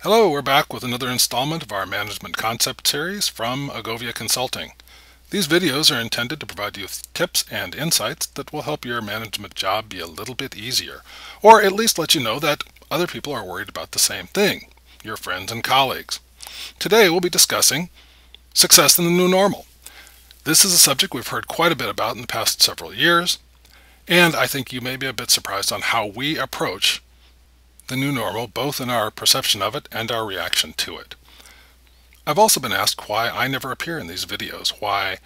Hello, we're back with another installment of our Management Concept series from Agovia Consulting. These videos are intended to provide you with tips and insights that will help your management job be a little bit easier, or at least let you know that other people are worried about the same thing, your friends and colleagues. Today we'll be discussing success in the new normal. This is a subject we've heard quite a bit about in the past several years, and I think you may be a bit surprised on how we approach the new normal, both in our perception of it and our reaction to it. I've also been asked why I never appear in these videos, why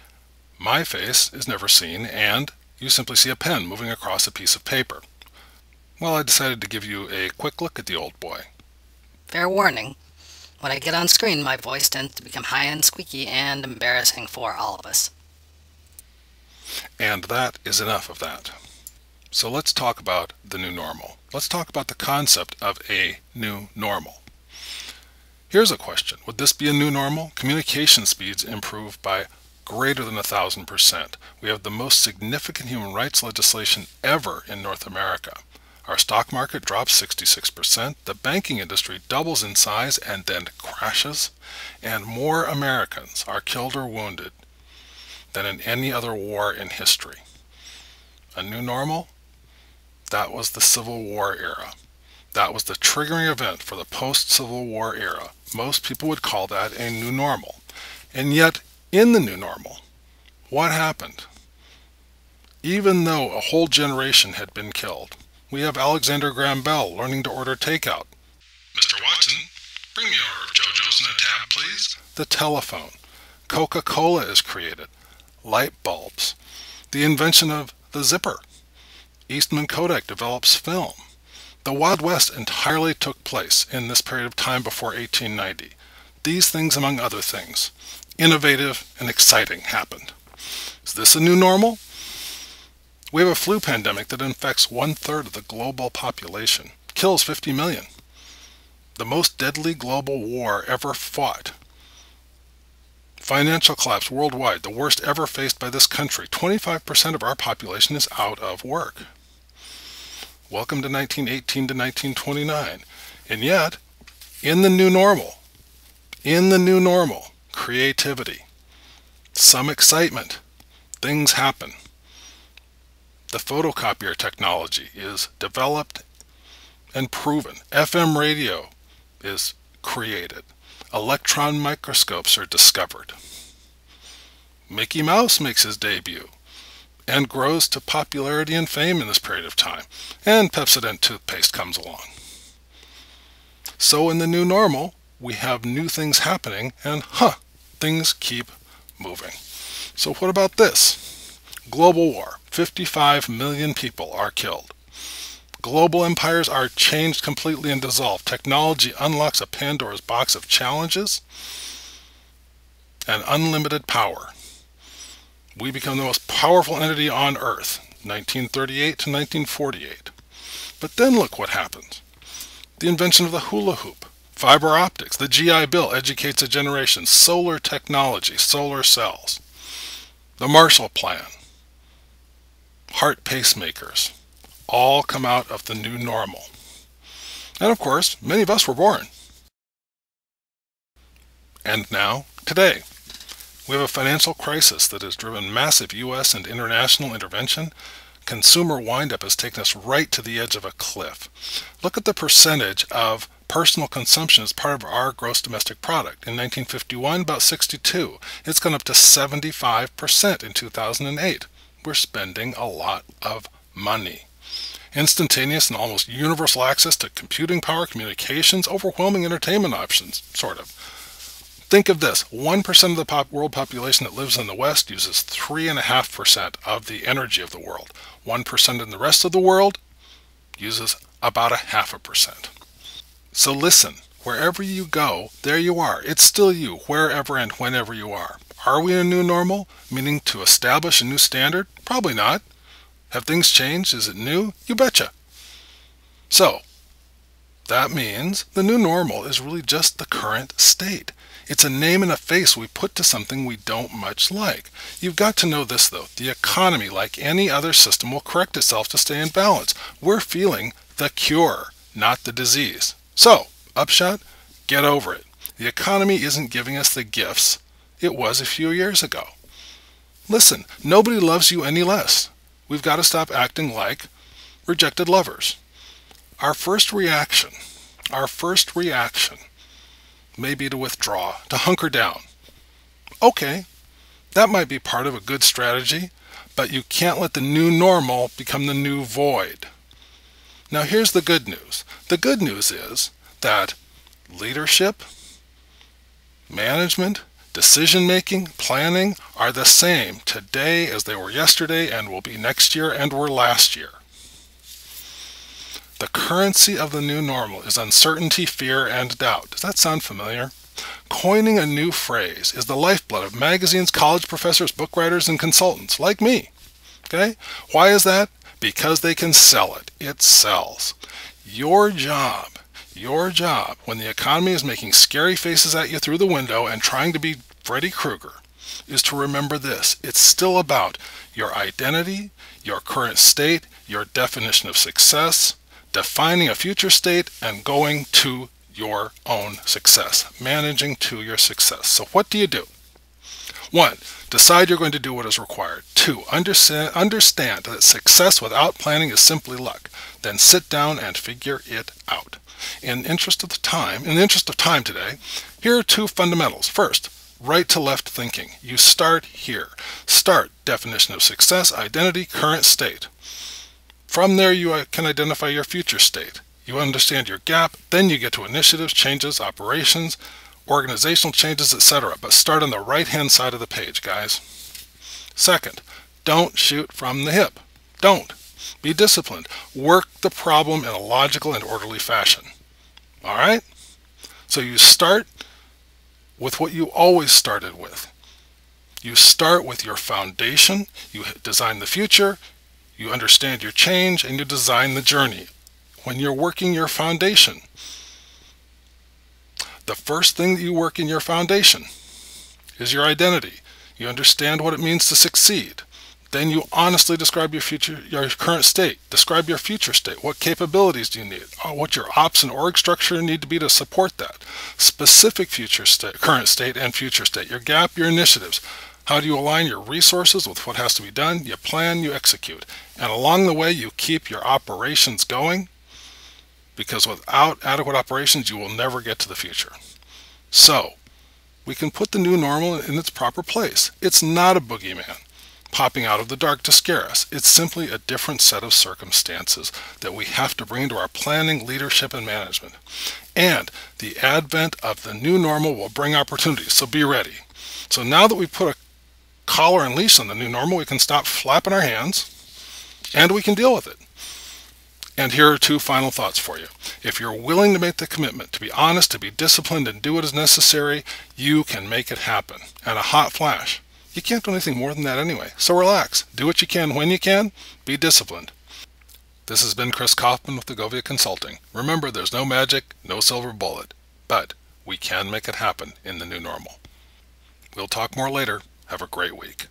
my face is never seen and you simply see a pen moving across a piece of paper. Well, I decided to give you a quick look at the old boy. Fair warning, when I get on screen my voice tends to become high and squeaky and embarrassing for all of us. And that is enough of that. So let's talk about the new normal. Let's talk about the concept of a new normal. Here's a question. Would this be a new normal? Communication speeds improve by greater than 1,000%. We have the most significant human rights legislation ever in North America. Our stock market drops 66%. The banking industry doubles in size and then crashes. And more Americans are killed or wounded than in any other war in history. A new normal? That was the Civil War era. That was the triggering event for the post-Civil War era. Most people would call that a new normal. And yet, in the new normal, what happened? Even though a whole generation had been killed, we have Alexander Graham Bell learning to order takeout. Mr. Watson, bring me an order of JoJo's and a tab, please. The telephone. Coca-Cola is created. Light bulbs. The invention of the zipper. Eastman Kodak develops film. The Wild West entirely took place in this period of time before 1890. These things, among other things, innovative and exciting, happened. Is this a new normal? We have a flu pandemic that infects 1/3 of the global population, kills 50 million. The most deadly global war ever fought. Financial collapse worldwide, the worst ever faced by this country. 25% of our population is out of work. Welcome to 1918 to 1929. And yet, in the new normal, creativity, some excitement, things happen. The photocopier technology is developed and proven. FM radio is created. Electron microscopes are discovered. Mickey Mouse makes his debut and grows to popularity and fame in this period of time. And Pepsodent toothpaste comes along. So in the new normal, we have new things happening and things keep moving. So what about this? Global war. 55 million people are killed. Global empires are changed completely and dissolved. Technology unlocks a Pandora's box of challenges and unlimited power. We become the most powerful entity on Earth, 1938 to 1948. But then look what happens. The invention of the hula hoop, fiber optics, the GI Bill educates a generation, solar technology, solar cells, the Marshall Plan, heart pacemakers, all come out of the new normal. And of course, many of us were born. And now, today, we have a financial crisis that has driven massive U.S. and international intervention. Consumer windup has taken us right to the edge of a cliff. Look at the percentage of personal consumption as part of our gross domestic product. In 1951, about 62. It's gone up to 75% in 2008. We're spending a lot of money. Instantaneous and almost universal access to computing power, communications, overwhelming entertainment options, sort of. Think of this, 1% of the world population that lives in the West uses 3.5% of the energy of the world. 1% in the rest of the world uses about 0.5%. So listen, wherever you go, there you are. It's still you, wherever and whenever you are. Are we in a new normal, meaning to establish a new standard? Probably not. Have things changed? Is it new? You betcha. So, that means the new normal is really just the current state. It's a name and a face we put to something we don't much like. You've got to know this, though. The economy, like any other system, will correct itself to stay in balance. We're feeling the cure, not the disease. So, upshot, Get over it. The economy isn't giving us the gifts it was a few years ago. Listen, nobody loves you any less. We've got to stop acting like rejected lovers. Our first reaction may be to withdraw, to hunker down. Okay, that might be part of a good strategy, but you can't let the new normal become the new void. Now here's the good news. The good news is that leadership, management, decision-making, planning are the same today as they were yesterday and will be next year and were last year. The currency of the new normal is uncertainty, fear, and doubt. Does that sound familiar? Coining a new phrase is the lifeblood of magazines, college professors, book writers, and consultants like me. Okay? Why is that? Because they can sell it. It sells. Your job, when the economy is making scary faces at you through the window and trying to be Freddy Krueger, is to remember this. It's still about your identity, your current state, your definition of success, defining a future state, and going to your own success, managing to your success. So what do you do? 1. Decide you're going to do what is required. 2. Understand that success without planning is simply luck. Then sit down and figure it out. In the interest of time today, here are 2 fundamentals. First, right to left thinking. You start here. Start definition of success, identity, current state. From there you can identify your future state. You understand your gap, then you get to initiatives, changes, operations, organizational changes, etc. But start on the right-hand side of the page, guys. Second, don't shoot from the hip. Don't. Be disciplined. Work the problem in a logical and orderly fashion. All right? So you start with what you always started with. You start with your foundation, you design the future, you understand your change, and you design the journey. When you're working your foundation, the first thing that you work in your foundation is your identity. You understand what it means to succeed. Then you honestly describe your current state. Describe your future state. What capabilities do you need? What your ops and org structure need to be to support that. Specific future state, current state and future state. Your gap, your initiatives. How do you align your resources with what has to be done? You plan, you execute. And along the way, you keep your operations going, because without adequate operations, you will never get to the future. So, we can put the new normal in its proper place. It's not a boogeyman popping out of the dark to scare us. It's simply a different set of circumstances that we have to bring into our planning, leadership, and management. And the advent of the new normal will bring opportunities, so be ready. So now that we've put a collar and leash on the new normal, we can stop flapping our hands, and we can deal with it. And here are 2 final thoughts for you. If you're willing to make the commitment, to be honest, to be disciplined, and do what is necessary, you can make it happen. And a hot flash. You can't do anything more than that anyway. So relax. Do what you can when you can. Be disciplined. This has been Chris Kaufman with Govia Consulting. Remember, there's no magic, no silver bullet. But we can make it happen in the new normal. We'll talk more later. Have a great week.